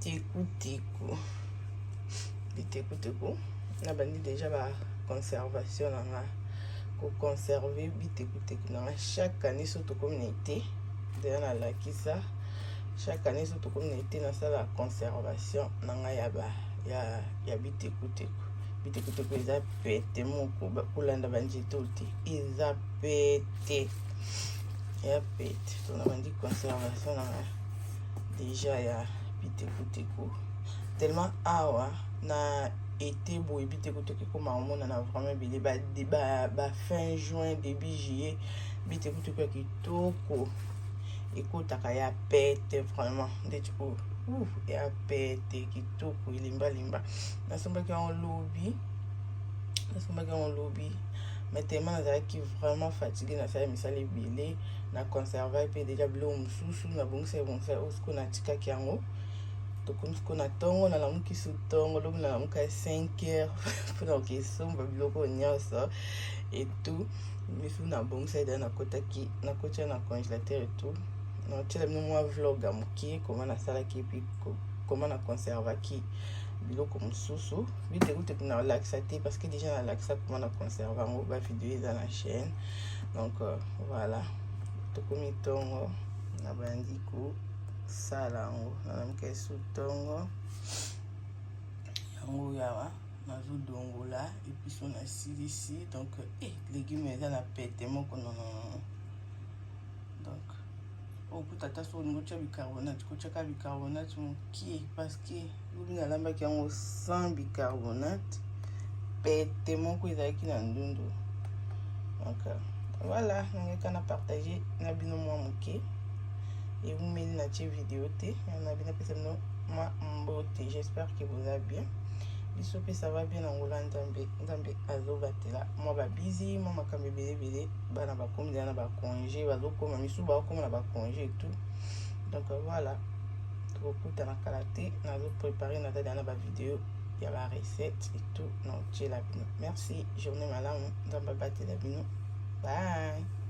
biteko na bandi déjà ba conservation na ko conserver biteko na chaque année surtout communauté de na la kisa chaque année surtout communauté na sala conservation na nga ya biteko eza pete moko bakolanda banjito te eza pete ya pete tona bandi conservation na déjà ya biteko tellement awa na été boye biteko comme on a vraiment bilé ba fin juin début juillet biteko ya kitoko ekotaka ya pete vraiment ndeti ya pete kitoko limba nasombaki en lobby mais tellement nazalaki vraiment fatigué na sala misala ebele na conserver pe déjà bilo mosusu na bongisa osiko na tikaki yango tokomisiko na ntongo nalamuki su ntongo lobi nalamuka 5 heures mpona okesomba biloko nyonso etout misu na bongisa eda nakoti na congélateur etout naotiela bino mwa vlog ya mokie koma nasalaki epi koma na conservaki biloko mosusu biteko na olakisa te parce que déjà nalakisa koma na conserve yango bavideo eza na chaîne donc voilà tokomi ntongo na bandi kosala yango nalamuka esu ntongo yango yawa nazodongola epi so nasilisi donc légume eza na pete moko nonono donc okutata so olingo tia bicarbonate kotiaka bicarbonate mokie parce que lobi nalambaki yango sans bicarbonate pete moko ezalaki na ndundu donc voilà nangeka na partager na bino mwa moke ebumeli na tie vidéo te na bino pesa bino mwa mbote j'espère que vous allez bien biso pe ça va bien angola nzambe azobatela mwa babizi mwa makambo ebele bana bakomi na bacongé bazokoma misu bakoma na bacongé et tout donc voilà tokokutana kala te nazopréparer nazali na bavideo ya barecette et tout naotiela bino merci journée malamu nzambe abatela bino bye.